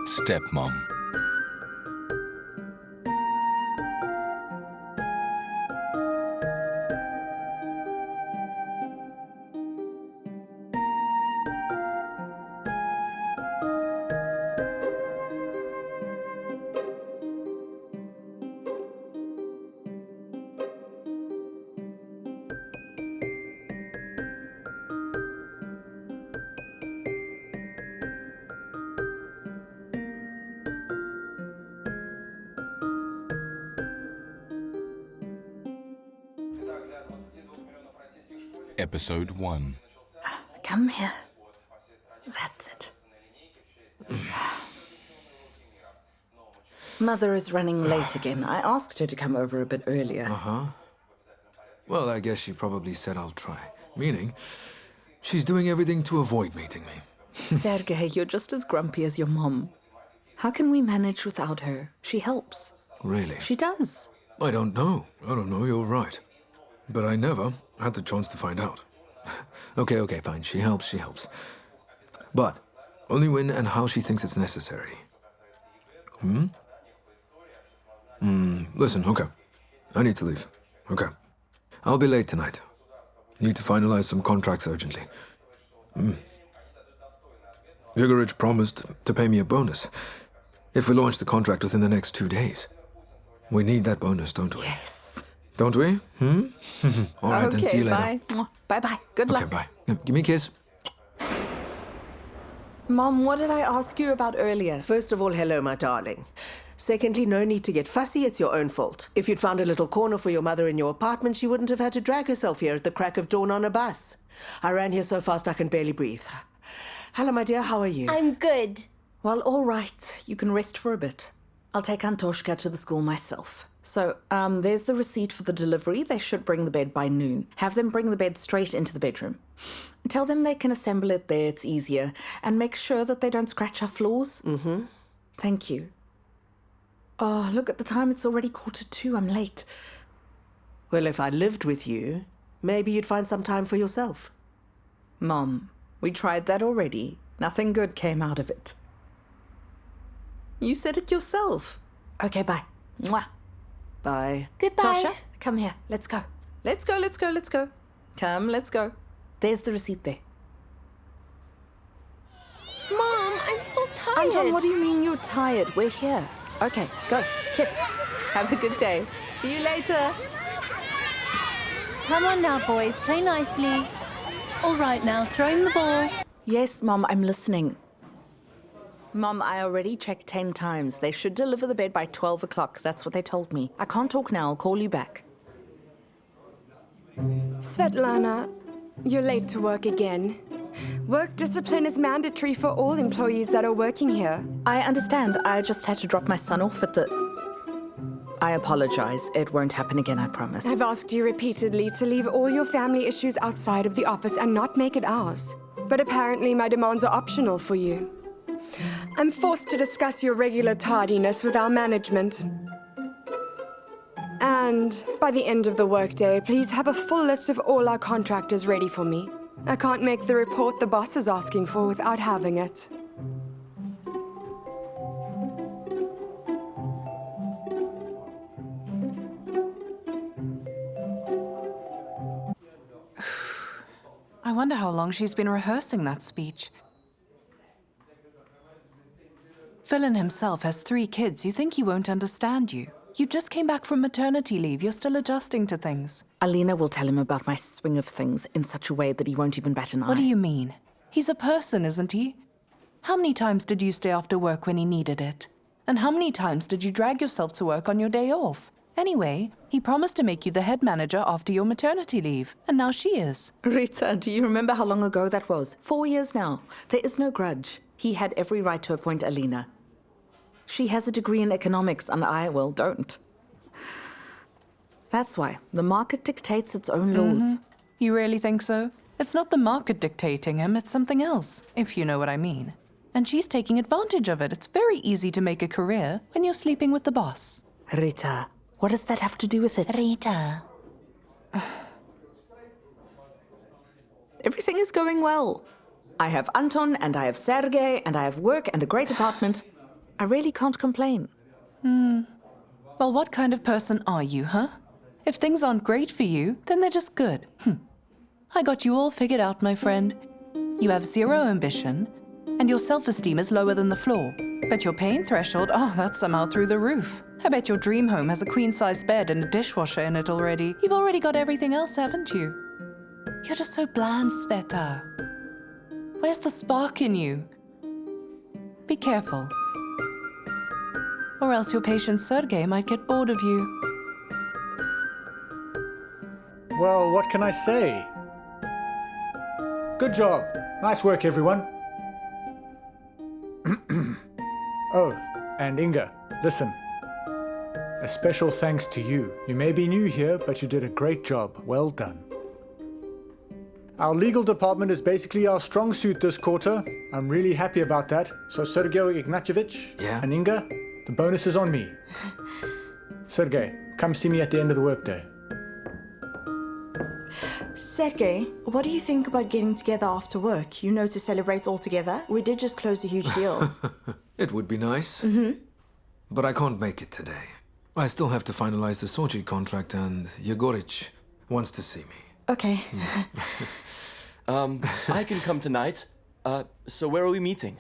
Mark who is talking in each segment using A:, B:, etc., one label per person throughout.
A: Stepmom. Episode 1.
B: Come here. That's it. Mother is running late again. I asked her to come over a bit earlier.
C: Well, I guess she probably said I'll try. Meaning, she's doing everything to avoid meeting me.
B: Sergei, you're just as grumpy as your mom. How can we manage without her? She helps.
C: Really?
B: She does.
C: I don't know, you're right. But I never had the chance to find out. Okay, fine, she helps. But only when and how she thinks it's necessary. Listen, okay. I need to leave. Okay. I'll be late tonight. Need to finalize some contracts urgently. Vigorich promised to pay me a bonus if we launch the contract within the next 2 days. We need that bonus, don't we?
B: Yes.
C: Don't we? All right, then see you later.
B: Bye. Bye-bye. Good luck.
C: Okay, bye. Give me a kiss.
B: Mom, what did I ask you about earlier?
D: First of all, hello, my darling. Secondly, no need to get fussy. It's your own fault. If you'd found a little corner for your mother in your apartment, she wouldn't have had to drag herself here at the crack of dawn on a bus. I ran here so fast I can barely breathe. Hello, my dear. How are you?
E: I'm good.
B: Well, all right. You can rest for a bit. I'll take Antoshka to the school myself. So, there's the receipt for the delivery. They should bring the bed by noon. Have them bring the bed straight into the bedroom. Tell them they can assemble it there, it's easier. And make sure that they don't scratch our floors. Thank you. Oh, look at the time. It's already 1:45. I'm late.
D: Well, if I lived with you, maybe you'd find some time for yourself.
B: Mom, we tried that already. Nothing good came out of it. You said it yourself. Okay, bye. Mwah.
D: Bye.
E: Goodbye.
B: Tasha, come here. Let's go. Let's go. Come, let's go. There's the receipt there.
E: Mom, I'm so tired.
B: Anton, what do you mean you're tired? We're here. Okay, go. Kiss. Have a good day. See you later.
E: Come on now, boys. Play nicely. All right now, throwing the ball.
B: Yes, Mom, I'm listening. Mom, I already checked 10 times. They should deliver the bed by 12 o'clock. That's what they told me. I can't talk now. I'll call you back.
F: Svetlana, you're late to work again. Work discipline is mandatory for all employees that are working here.
B: I understand. I just had to drop my son off at the... I apologize. It won't happen again, I promise.
F: I've asked you repeatedly to leave all your family issues outside of the office and not make it ours. But apparently my demands are optional for you. I'm forced to discuss your regular tardiness with our management. And by the end of the workday, please have a full list of all our contractors ready for me. I can't make the report the boss is asking for without having it.
G: I wonder how long she's been rehearsing that speech. Philin himself has 3 kids. You think he won't understand you? You just came back from maternity leave. You're still adjusting to things.
B: Alina will tell him about my swing of things in such a way that he won't even bat an eye.
G: What do you mean? He's a person, isn't he? How many times did you stay after work when he needed it? And how many times did you drag yourself to work on your day off? Anyway, he promised to make you the head manager after your maternity leave, and now she is.
B: Rita, do you remember how long ago that was? 4 years now. There is no grudge. He had every right to appoint Alina. She has a degree in economics, and I, well, don't. That's why. The market dictates its own laws.
G: You really think so? It's not the market dictating him, it's something else, if you know what I mean. And she's taking advantage of it. It's very easy to make a career when you're sleeping with the boss.
B: Rita, what does that have to do with it?
G: Rita.
B: Everything is going well. I have Anton, and I have Sergei, and I have work and a great apartment. I really can't complain.
G: Well, what kind of person are you, huh? If things aren't great for you, then they're just good. I got you all figured out, my friend. You have zero ambition, and your self-esteem is lower than the floor. But your pain threshold, oh, that's somehow through the roof. I bet your dream home has a queen-sized bed and a dishwasher in it already. You've already got everything else, haven't you? You're just so bland, Sveta. Where's the spark in you? Be careful. Or else your patient Sergei might get bored of you.
A: Well, what can I say? Good job. Nice work, everyone. Oh, and Inga, listen. A special thanks to you. You may be new here, but you did a great job. Well done. Our legal department is basically our strong suit this quarter. I'm really happy about that. So Sergei Ignatievich and Inga, the bonus is on me. Sergei, come see me at the end of the workday.
H: Sergei, what do you think about getting together after work? You know, to celebrate all together? We did just close a huge deal.
C: It would be nice. But I can't make it today. I still have to finalize the Sochi contract, and Yegorich wants to see me.
H: Okay.
I: I can come tonight. So where are we meeting?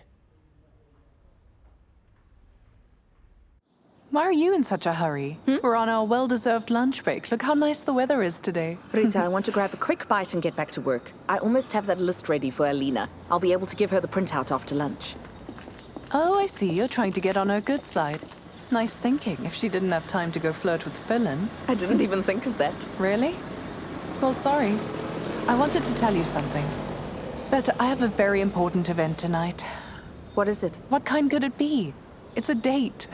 G: Why are you in such a hurry? We're on our well-deserved lunch break. Look how nice the weather is today.
B: Rita, I want to grab a quick bite and get back to work. I almost have that list ready for Alina. I'll be able to give her the printout after lunch.
G: Oh, I see. You're trying to get on her good side. Nice thinking, if she didn't have time to go flirt with Filin.
B: I didn't even think of that.
G: Really? Well, sorry. I wanted to tell you something. Sveta, I have a very important event tonight.
B: What is it?
G: What kind could it be? It's a date.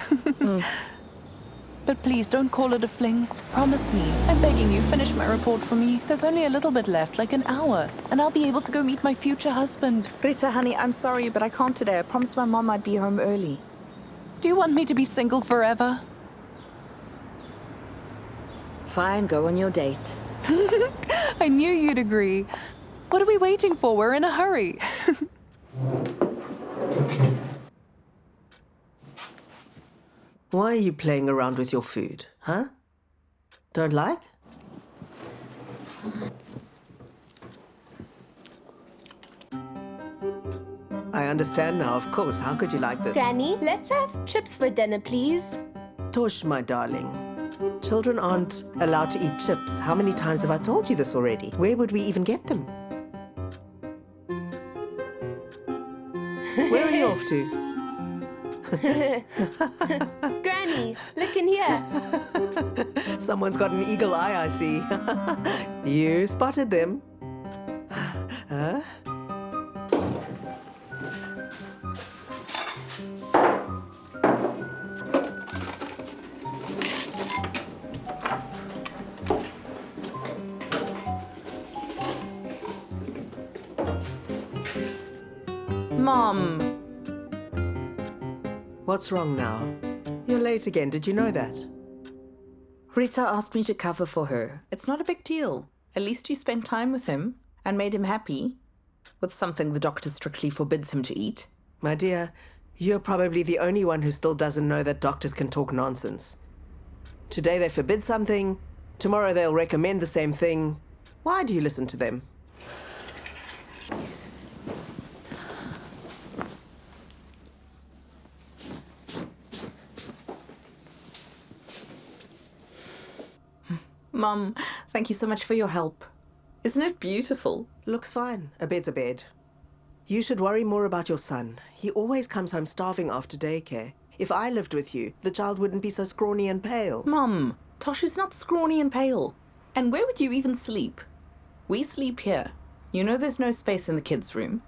G: But please, don't call it a fling. Promise me. I'm begging you, finish my report for me. There's only a little bit left, like an hour. And I'll be able to go meet my future husband.
B: Rita, honey, I'm sorry, but I can't today. I promised my mom I'd be home early.
G: Do you want me to be single forever?
B: Fine, go on your date.
G: I knew you'd agree. What are we waiting for? We're in a hurry.
D: Why are you playing around with your food, huh? Don't like? I understand now, of course. How could you like this?
E: Granny, let's have chips for dinner, please.
D: Tosh, my darling. Children aren't allowed to eat chips. How many times have I told you this already? Where would we even get them? Where are you off to?
E: Granny, look in here.
D: Someone's got an eagle eye, I see. You spotted them. Huh?
B: Mom!
D: What's wrong now? You're late again, did you know that?
B: Rita asked me to cover for her. It's not a big deal. At least you spent time with him and made him happy with something the doctor strictly forbids him to eat.
D: My dear, you're probably the only one who still doesn't know that doctors can talk nonsense. Today they forbid something, tomorrow they'll recommend the same thing. Why do you listen to them?
B: Mom, thank you so much for your help. Isn't it beautiful?
D: Looks fine. A bed's a bed. You should worry more about your son. He always comes home starving after daycare. If I lived with you, the child wouldn't be so scrawny and pale.
B: Mom, Tosh is not scrawny and pale. And where would you even sleep? We sleep here. You know there's no space in the kids' room.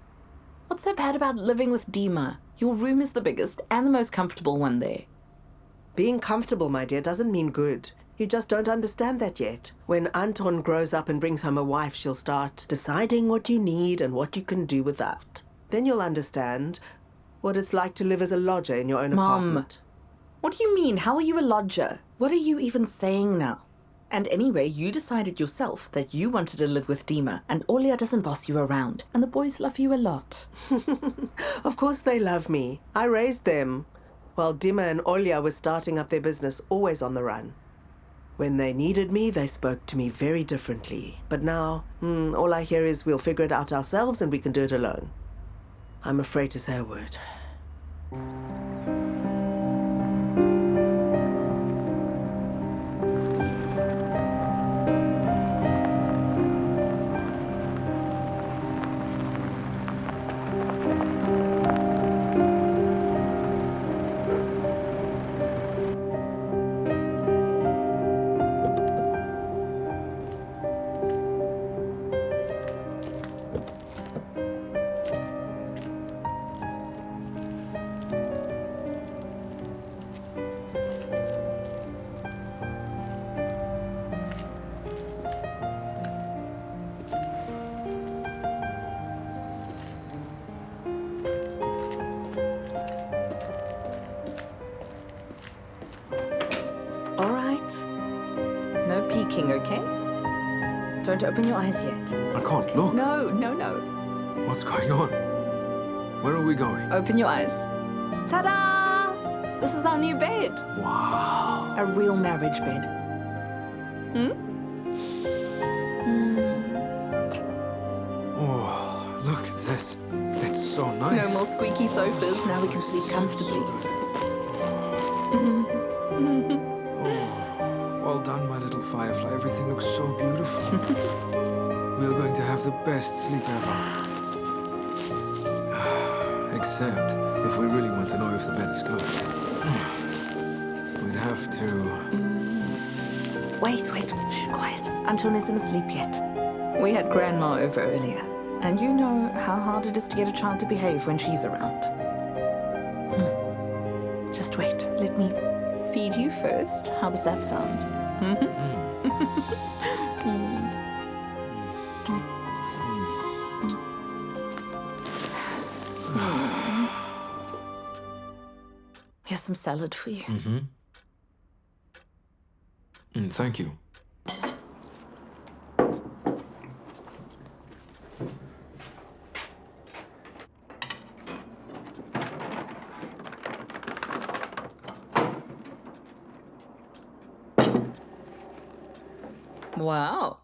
B: What's so bad about living with Dima? Your room is the biggest and the most comfortable one there.
D: Being comfortable, my dear, doesn't mean good. You just don't understand that yet. When Anton grows up and brings home a wife, she'll start deciding what you need and what you can do without. Then you'll understand what it's like to live as a lodger in your own apartment.
B: What do you mean? How are you a lodger? What are you even saying now? And anyway, you decided yourself that you wanted to live with Dima, and Olia doesn't boss you around, and the boys love you a lot.
D: Of course they love me. I raised them. while Dima and Olya were starting up their business, always on the run. When they needed me, they spoke to me very differently. But now, all I hear is we'll figure it out ourselves and we can do it alone. I'm afraid to say a word.
B: All right. No peeking, okay? Don't open your eyes yet.
C: I can't look.
B: No.
C: What's going on? Where are we going?
B: Open your eyes. Ta-da! This is our new bed.
C: Wow.
B: A real marriage bed.
C: Oh, look at this. It's so nice.
B: No more squeaky sofas. Now we can sleep comfortably.
C: Well done, my little firefly. Everything looks so beautiful. We are going to have the best sleep ever. Except if we really want to know if the bed is good. We'd have to...
B: Wait. Shh, quiet. Anton isn't asleep yet. We had Grandma over earlier. And you know how hard it is to get a child to behave when she's around. Just wait. Let me feed you first. How does that sound? Here's some salad for you.
C: Thank you.
B: Wow.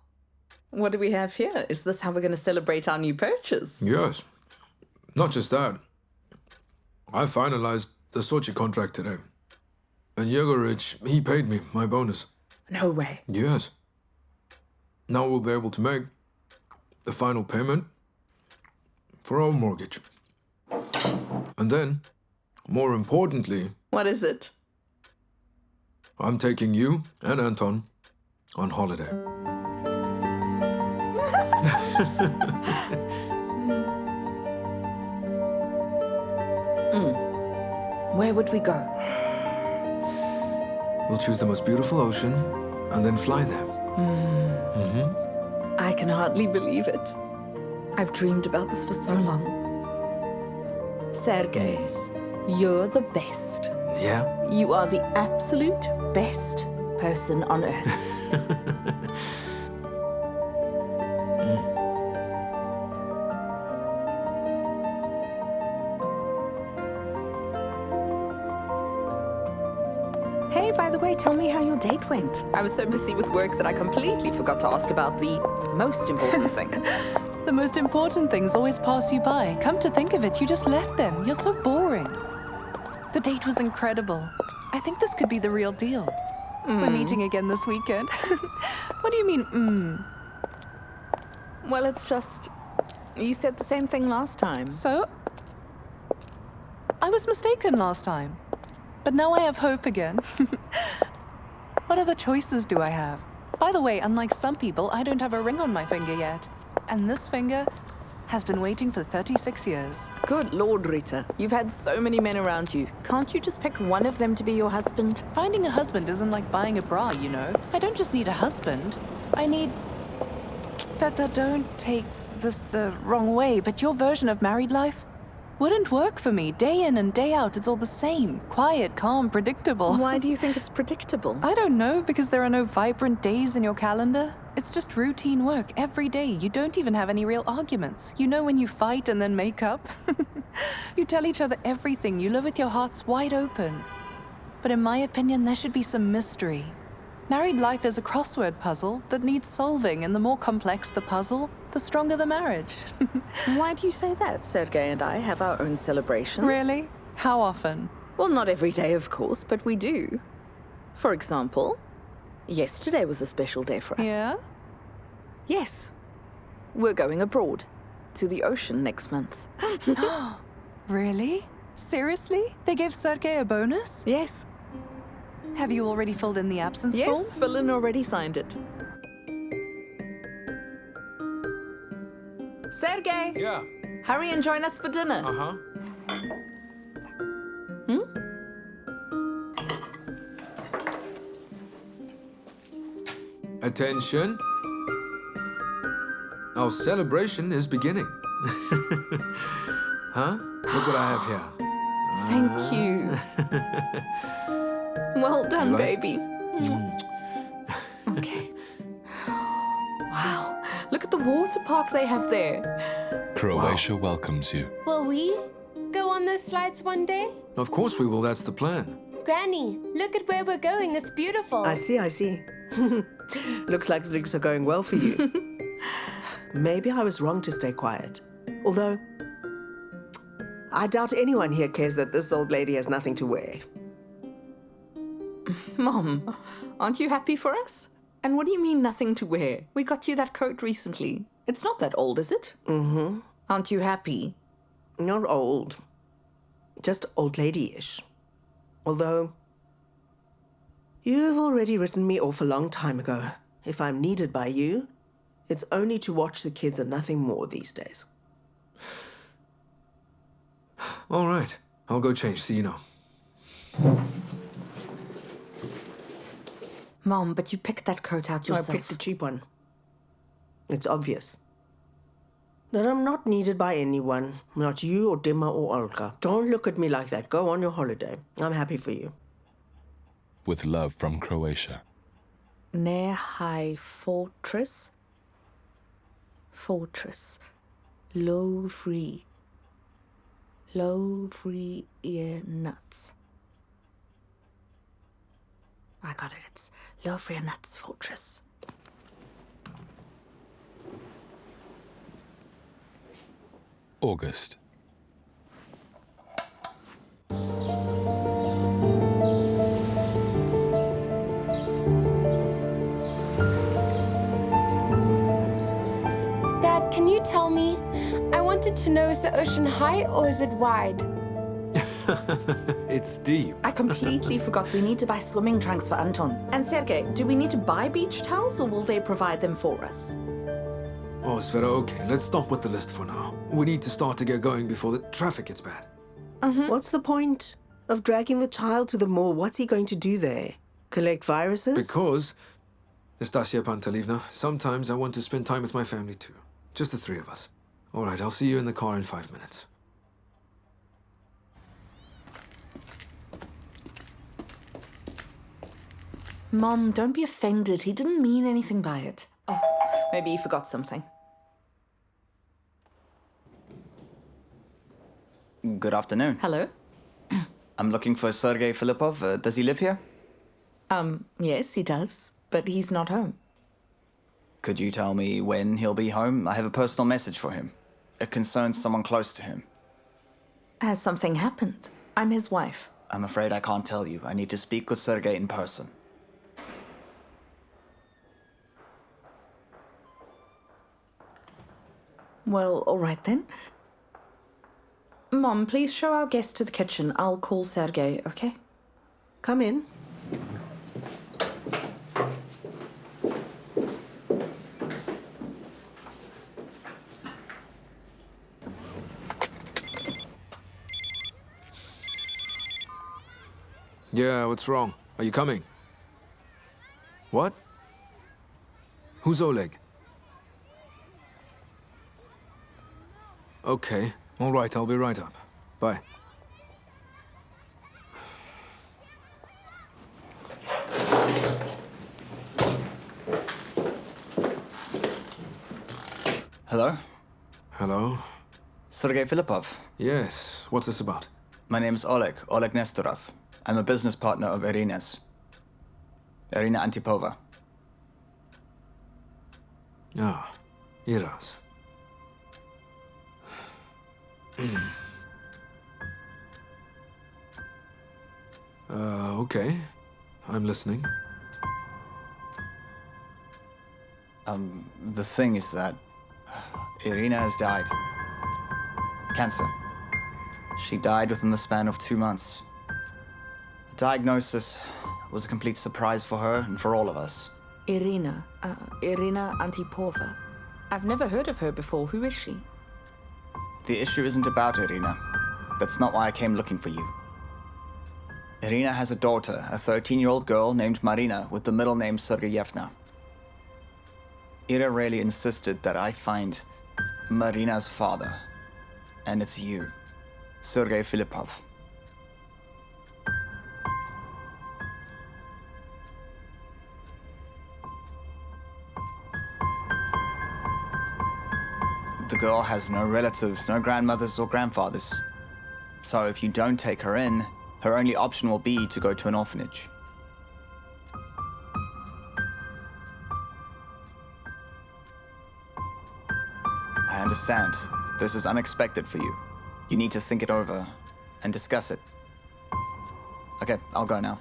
B: What do we have here? Is this how we're going to celebrate our new purchase?
C: Yes. Not just that. I finalized the Sochi contract today. And Yegorich, he paid me my bonus.
B: No way.
C: Yes. Now we'll be able to make the final payment for our mortgage. And then, more importantly...
B: What is it?
C: I'm taking you and Anton on holiday.
B: Where would we go?
C: We'll choose the most beautiful ocean and then fly there.
B: I can hardly believe it. I've dreamed about this for so long. Sergei, you're the best.
C: Yeah?
B: You are the absolute best person on earth. Hey, by the way, tell me how your date went. I was so busy with work that I completely forgot to ask about the most important thing.
G: The most important things always pass you by. Come to think of it, you just let them. You're so boring. The date was incredible. I think this could be the real deal. We're meeting again this weekend. What do you mean,
B: Well, it's just... You said the same thing last time.
G: So? I was mistaken last time. But now I have hope again. What other choices do I have? By the way, unlike some people, I don't have a ring on my finger yet. And this finger has been waiting for 36 years.
B: Good Lord, Rita. You've had so many men around you. Can't you just pick one of them to be your husband?
G: Finding a husband isn't like buying a bra, you know. I don't just need a husband. I need... Sveta, don't take this the wrong way, but your version of married life Wouldn't work for me. Day in and day out, it's all the same. Quiet, calm, predictable.
B: Why do you think it's predictable?
G: I don't know, because there are no vibrant days in your calendar. It's just routine work every day. You don't even have any real arguments. You know when you fight and then make up. You tell each other everything. You live with your hearts wide open. But in my opinion, there should be some mystery. Married life is a crossword puzzle that needs solving, and the more complex the puzzle, the stronger the marriage.
B: Why do you say that? Sergei and I have our own celebrations.
G: Really? How often?
B: Well, not every day, of course, but we do. For example, yesterday was a special day for us.
G: Yeah?
B: Yes. We're going abroad. To the ocean next month.
G: Really? Seriously? They gave Sergei a bonus?
B: Yes.
G: Have you already filled in the absence form?
B: Yes, Philin already signed it. Sergei!
C: Yeah.
B: Hurry and join us for dinner.
C: Uh-huh. Attention. Our celebration is beginning. Huh? Look what I have here.
B: Thank you. Well done,
C: You like?
B: baby. Okay. Wow. Look at the water park they have there.
J: Croatia welcomes you.
E: Will we go on those slides one day?
C: Of course we will, that's the plan.
E: Granny, look at where we're going. It's beautiful.
D: I see. Looks like things are going well for you. Maybe I was wrong to stay quiet. Although, I doubt anyone here cares that this old lady has nothing to wear.
B: Mom, aren't you happy for us? And what do you mean nothing to wear? We got you that coat recently. It's not that old, is it?
D: Mm-hmm.
B: Aren't you happy?
D: Not old. Just old lady-ish. Although, you've already written me off a long time ago. If I'm needed by you, it's only to watch the kids and nothing more these days.
C: All right. I'll go change, so you know.
B: Mom, but you picked that coat out yourself.
D: I picked the cheap one. It's obvious that I'm not needed by anyone. Not you or Dima or Olga. Don't look at me like that. Go on your holiday. I'm happy for you.
J: With love from Croatia.
B: Nehai Fortress. Fortress. Low free. Low free ear nuts. I got it. It's Low free nuts Fortress.
J: August.
E: Dad, can you tell me? I wanted to know, is the ocean high or is it wide?
C: It's deep.
B: I completely forgot we need to buy swimming trunks for Anton. And Sergei, do we need to buy beach towels or will they provide them for us?
C: Oh, Sveta, okay, let's stop with the list for now. We need to start to get going before the traffic gets bad.
D: What's the point of dragging the child to the mall? What's he going to do there? Collect viruses?
C: Because, Nastasia Pantelivna, sometimes I want to spend time with my family too. Just the three of us. All right, I'll see you in the car in 5 minutes.
B: Mom, don't be offended. He didn't mean anything by it. Oh, maybe he forgot something.
K: Good afternoon.
B: Hello?
K: I'm looking for Sergei Filippov. Does he live here?
B: Yes, he does, but he's not home.
K: Could you tell me when he'll be home? I have a personal message for him. It concerns someone close to him.
B: Has something happened? I'm his wife.
K: I'm afraid I can't tell you. I need to speak with Sergei in person.
B: Well, all right then. Mom, please show our guest to the kitchen. I'll call Sergei, okay?
D: Come in.
C: Yeah, what's wrong? Are you coming? What? Who's Oleg? Okay, all right, I'll be right up. Bye.
K: Hello?
C: Hello?
K: Sergei Filippov.
C: Yes, what's this about?
K: My name's Oleg Nestorov. I'm a business partner of Irina's. Irina Antipova.
C: Ah, Ira's. Okay. I'm listening.
K: The thing is that Irina has died. Cancer. She died within the span of 2 months. The diagnosis was a complete surprise for her and for all of us.
B: Irina Antipova. I've never heard of her before. Who is she?
K: The issue isn't about Irina. That's not why I came looking for you. Irina has a daughter, a 13-year-old girl named Marina with the middle name Sergeyevna. Ira really insisted that I find Marina's father. And it's you, Sergei Filippov. The girl has no relatives, no grandmothers or grandfathers. So if you don't take her in, her only option will be to go to an orphanage. I understand. This is unexpected for you. You need to think it over and discuss it. Okay, I'll go now.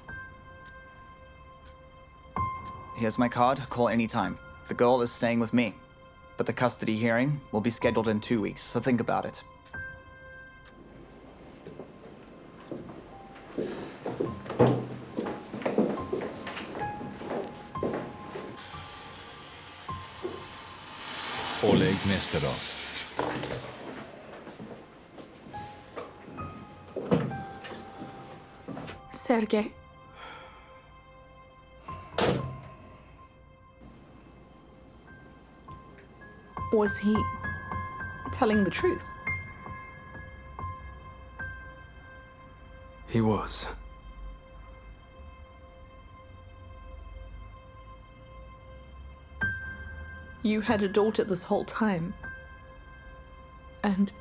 K: Here's my card. Call anytime. The girl is staying with me, but the custody hearing will be scheduled in 2 weeks, so think about it.
J: Oleg Nestorov.
B: Sergei. Was he telling the truth?
C: He was.
B: You had a daughter this whole time. And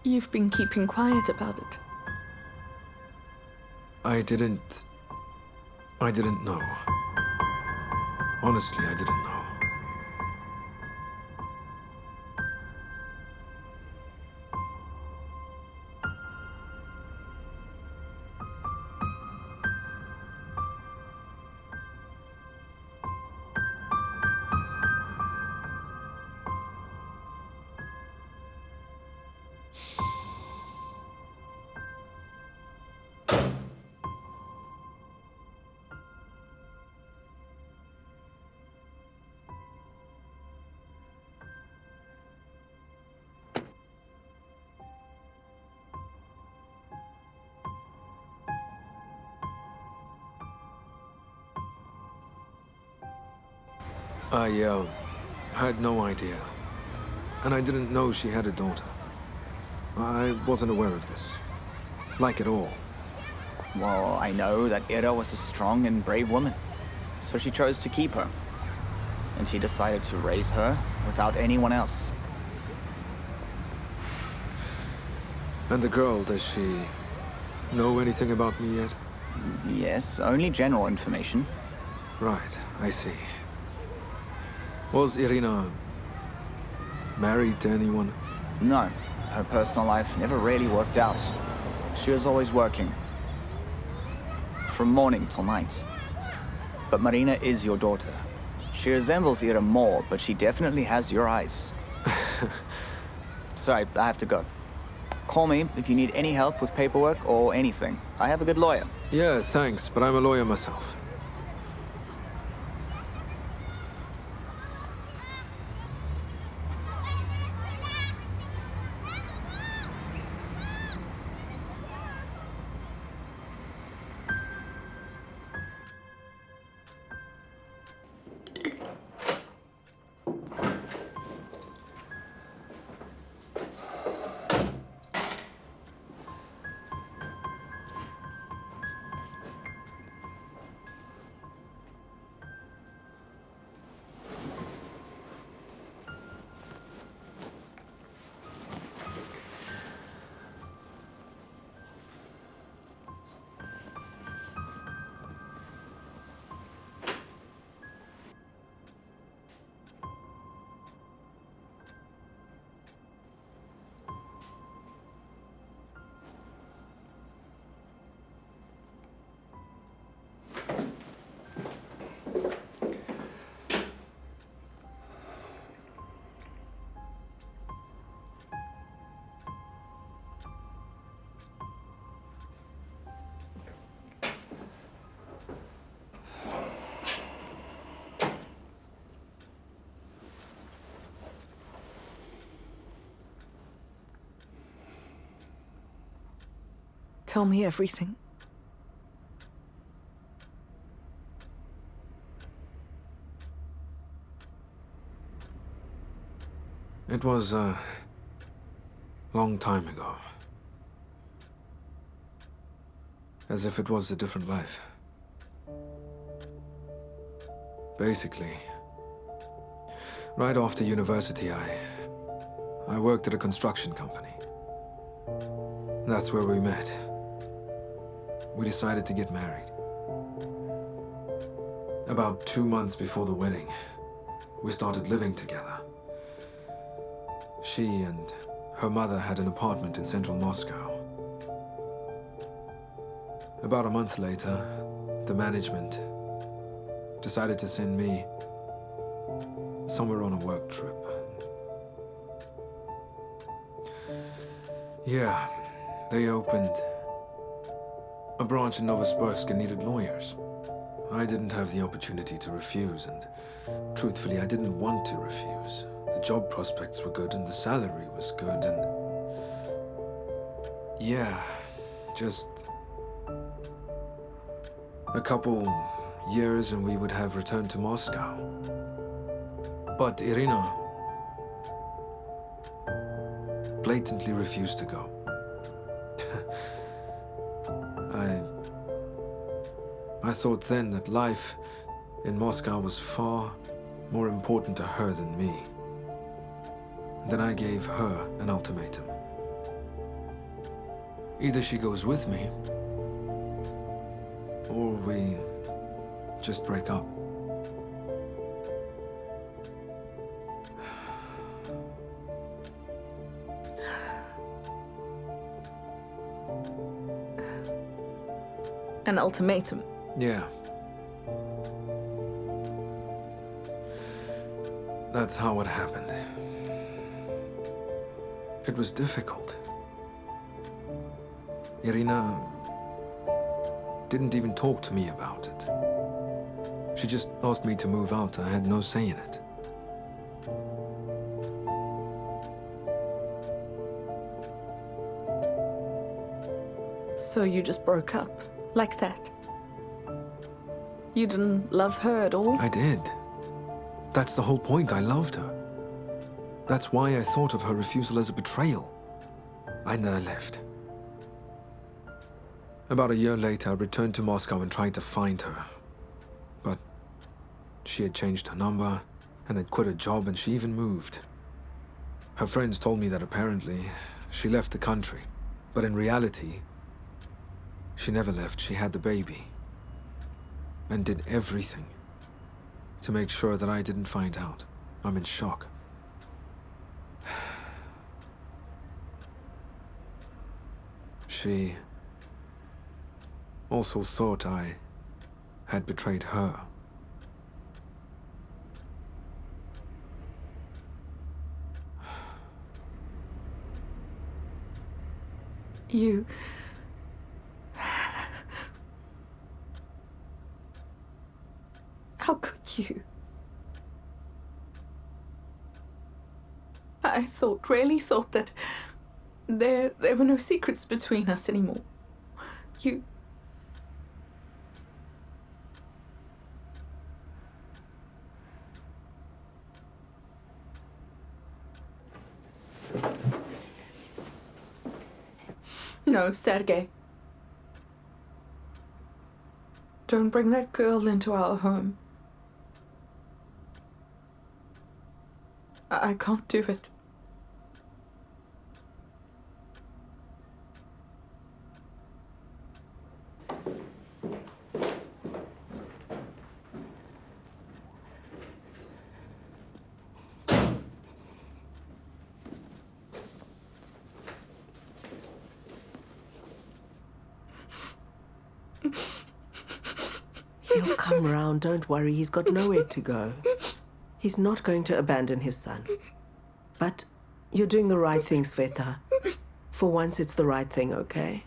B: you've been keeping quiet about it.
C: I didn't know. Honestly, I didn't know. I had no idea. And I didn't know she had a daughter. I wasn't aware of this. Like at all.
K: Well, I know that Ira was a strong and brave woman. So she chose to keep her. And she decided to raise her without anyone else.
C: And the girl, does she know anything about me yet?
K: Yes, only general information.
C: Right, I see. Was Irina married to anyone?
K: No, her personal life never really worked out. She was always working. From morning till night. But Marina is your daughter. She resembles Ira more, but she definitely has your eyes. Sorry, I have to go. Call me if you need any help with paperwork or anything. I have a good lawyer.
C: Yeah, thanks, but I'm a lawyer myself.
B: Tell me everything.
C: It was a long time ago. As if it was a different life. Basically, right after university, I worked at a construction company. That's where we met. We decided to get married. About 2 months before the wedding, we started living together. She and her mother had an apartment in central Moscow. About a month later, the management decided to send me somewhere on a work trip. Yeah, they opened a branch in Novosibirsk and needed lawyers. I didn't have the opportunity to refuse, and truthfully, I didn't want to refuse. The job prospects were good and the salary was good, and yeah, just a couple years and we would have returned to Moscow. But Irina blatantly refused to go. I thought then that life in Moscow was far more important to her than me. Then I gave her an ultimatum. Either she goes with me, or we just break up.
B: An ultimatum?
C: Yeah. That's how it happened. It was difficult. Irina didn't even talk to me about it. She just asked me to move out. I had no say in it.
B: So you just broke up, like that? You didn't love her at all?
C: I did. That's the whole point. I loved her. That's why I thought of her refusal as a betrayal. And then I left. About a year later, I returned to Moscow and tried to find her. But she had changed her number and had quit her job, and she even moved. Her friends told me that apparently she left the country. But in reality, she never left. She had the baby. And did everything to make sure that I didn't find out. I'm in shock. She also thought I had betrayed her.
B: You... How could you? I really thought that there were no secrets between us anymore. You... No, Sergei. Don't bring that girl into our home. I can't do it.
D: He'll come round, don't worry. He's got nowhere to go. He's not going to abandon his son. But you're doing the right thing, Sveta. For once, it's the right thing, okay?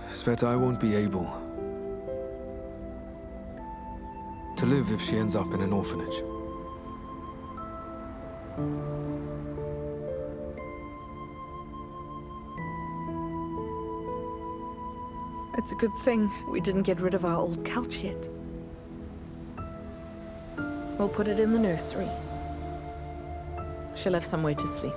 C: Sveta, I won't be able to live if she ends up in an orphanage.
B: It's a good thing we didn't get rid of our old couch yet. We'll put it in the nursery. She'll have somewhere to sleep.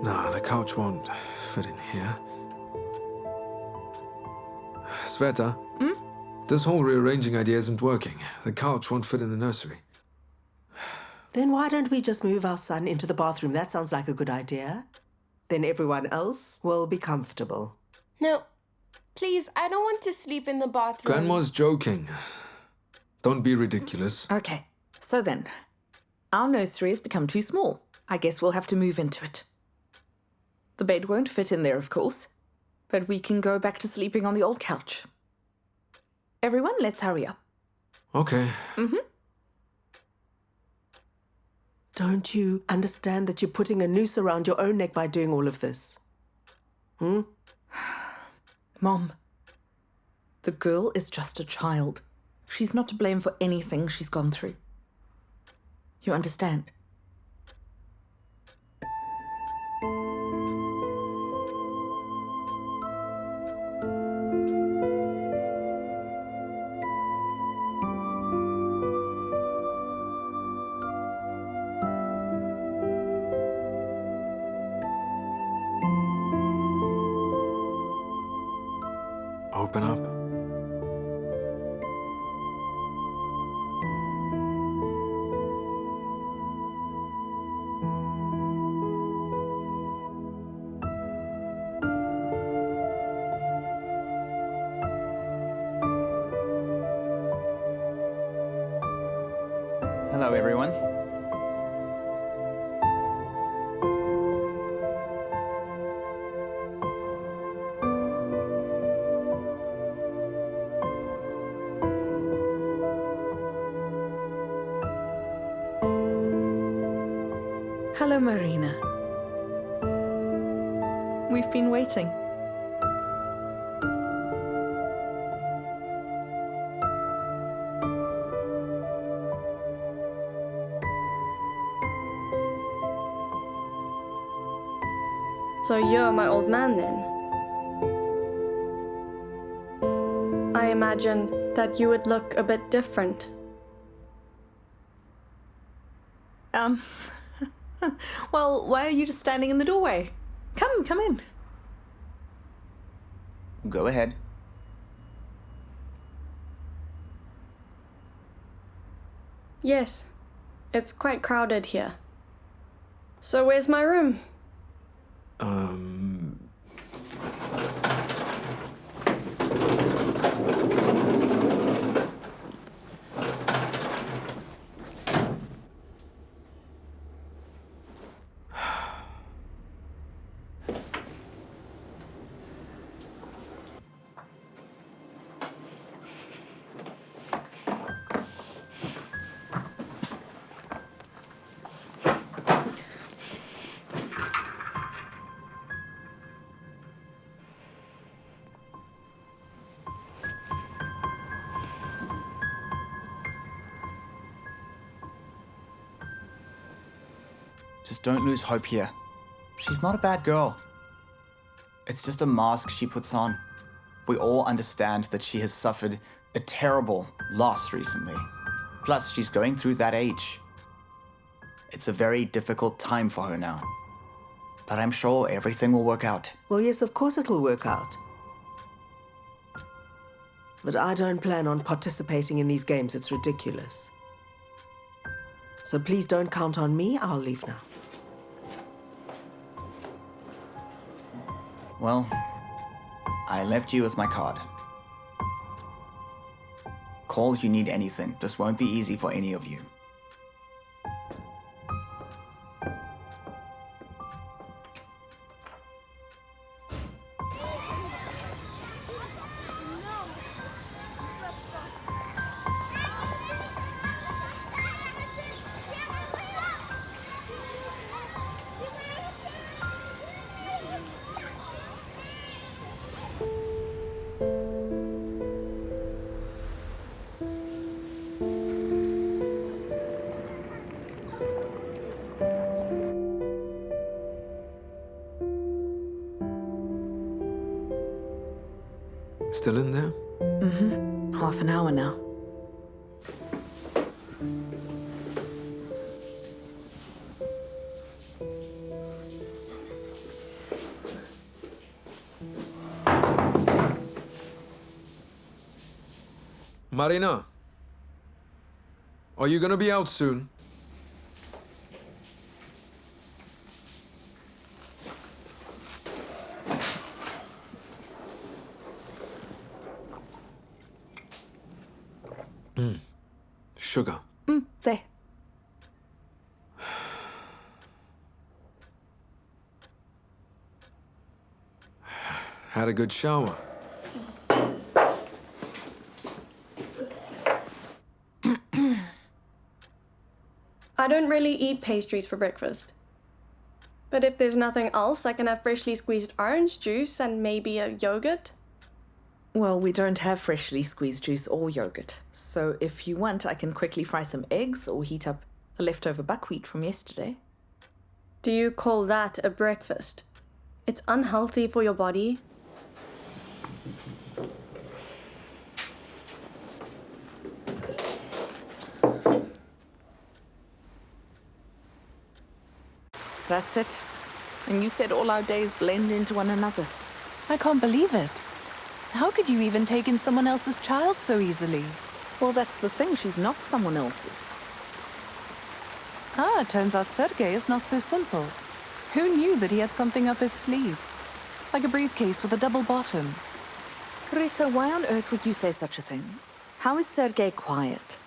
C: Nah, the couch won't fit in here. Sveta? This whole rearranging idea isn't working. The couch won't fit in the nursery.
D: Then why don't we just move our son into the bathroom? That sounds like a good idea. Then everyone else will be comfortable.
E: No, please, I don't want to sleep in the bathroom.
C: Grandma's joking. Don't be ridiculous.
B: Okay, so then, our nursery has become too small. I guess we'll have to move into it. The bed won't fit in there, of course, but we can go back to sleeping on the old couch. Everyone, let's hurry up.
C: Okay.
D: Don't you understand that you're putting a noose around your own neck by doing all of this?
B: Mom, the girl is just a child. She's not to blame for anything she's gone through. You understand?
C: Open up.
K: Hello, everyone.
B: Hello, Marina. We've been waiting.
L: So you're my old man then? I imagined that you would look a bit different.
B: Well, why are you just standing in the doorway? Come in.
K: Go ahead.
L: Yes, it's quite crowded here. So where's my room?
K: Just don't lose hope here. She's not a bad girl. It's just a mask she puts on. We all understand that she has suffered a terrible loss recently. Plus, she's going through that age. It's a very difficult time for her now. But I'm sure everything will work out.
D: Well, yes, of course it'll work out. But I don't plan on participating in these games. It's ridiculous. So please don't count on me. I'll leave now.
K: Well, I left you with my card. Call if you need anything. This won't be easy for any of you.
C: Still in there?
B: Mm-hmm. Half an hour now.
C: Marina, are you gonna be out soon? Sugar.
B: There.
C: Had a good shower.
L: I don't really eat pastries for breakfast. But if there's nothing else, I can have freshly squeezed orange juice and maybe a yogurt.
B: Well, we don't have freshly squeezed juice or yogurt. So if you want, I can quickly fry some eggs or heat up the leftover buckwheat from yesterday.
L: Do you call that a breakfast? It's unhealthy for your body.
B: That's it. And you said all our days blend into one another.
G: I can't believe it. How could you even take in someone else's child so easily?
B: Well, that's the thing. She's not someone else's.
G: Ah, turns out Sergei is not so simple. Who knew that he had something up his sleeve? Like a briefcase with a double bottom.
B: Rita, why on earth would you say such a thing? How is Sergei quiet?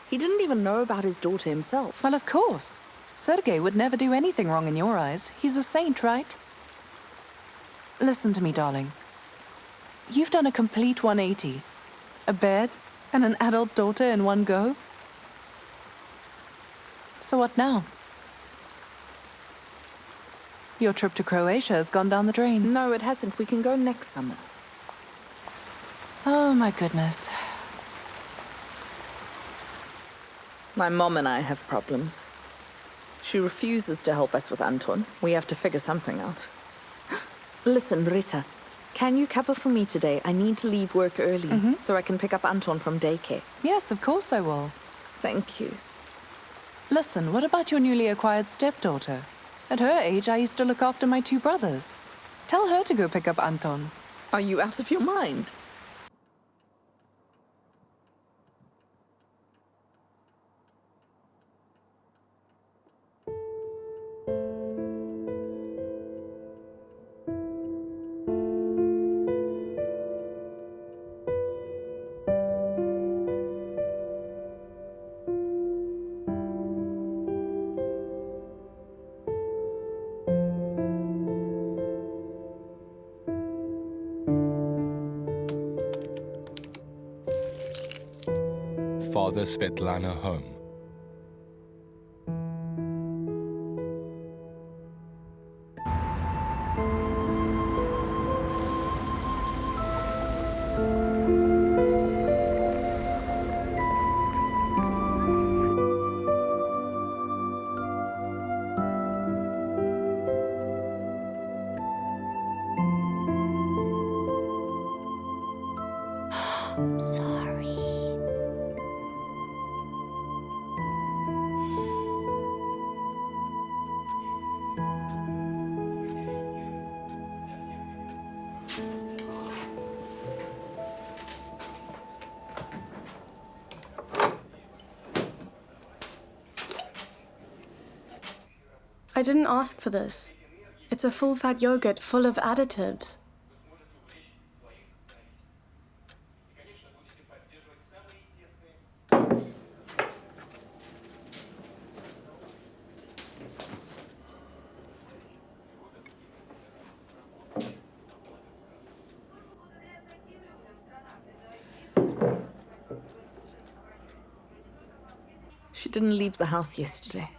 B: He didn't even know about his daughter himself.
G: Well, of course. Sergei would never do anything wrong in your eyes. He's a saint, right? Listen to me, darling. You've done a complete 180. A bed and an adult daughter in one go. So what now? Your trip to Croatia has gone down the drain.
B: No, it hasn't. We can go next summer.
G: Oh, my goodness.
B: My mom and I have problems. She refuses to help us with Anton. We have to figure something out. Listen, Rita, can you cover for me today? I need to leave work early so I can pick up Anton from daycare.
G: Yes, of course I will.
B: Thank you.
G: Listen, what about your newly acquired stepdaughter? At her age, I used to look after my 2 brothers. Tell her to go pick up Anton.
B: Are you out of your mind?
J: Father Svetlana home.
B: Sorry.
L: I didn't ask for this. It's a full-fat yogurt full of additives.
B: She didn't leave the house yesterday.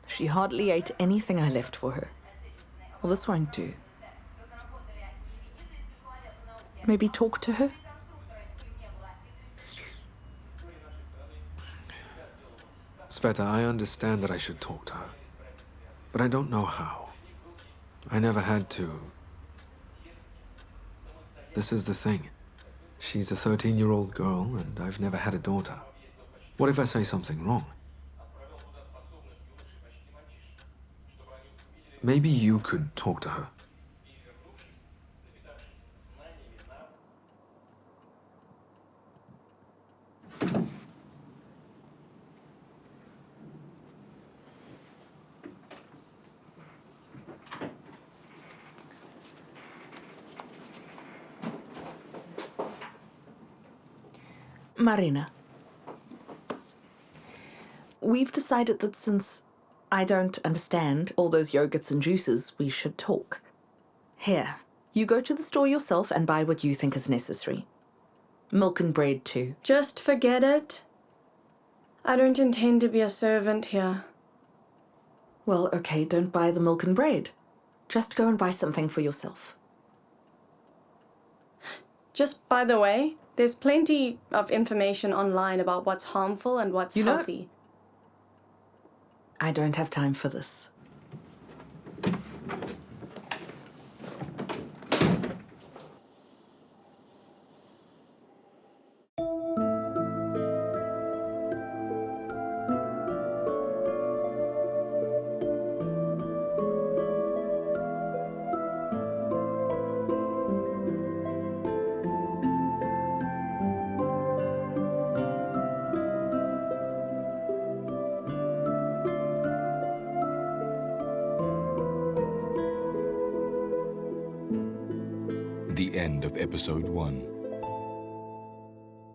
B: She hardly ate anything I left for her. Well, this won't do. Maybe talk to her?
C: Sveta, I understand that I should talk to her, but I don't know how. I never had to. This is the thing. She's a 13-year-old girl, and I've never had a daughter. What if I say something wrong? Maybe you could talk to her.
B: Marina. We've decided that since I don't understand all those yogurts and juices, we should talk. Here, you go to the store yourself and buy what you think is necessary. Milk and bread, too.
L: Just forget it. I don't intend to be a servant here.
B: Well, okay, don't buy the milk and bread. Just go and buy something for yourself.
L: Just by the way, there's plenty of information online about what's harmful and what's healthy.
B: I don't have time for this.
J: The end of episode 1.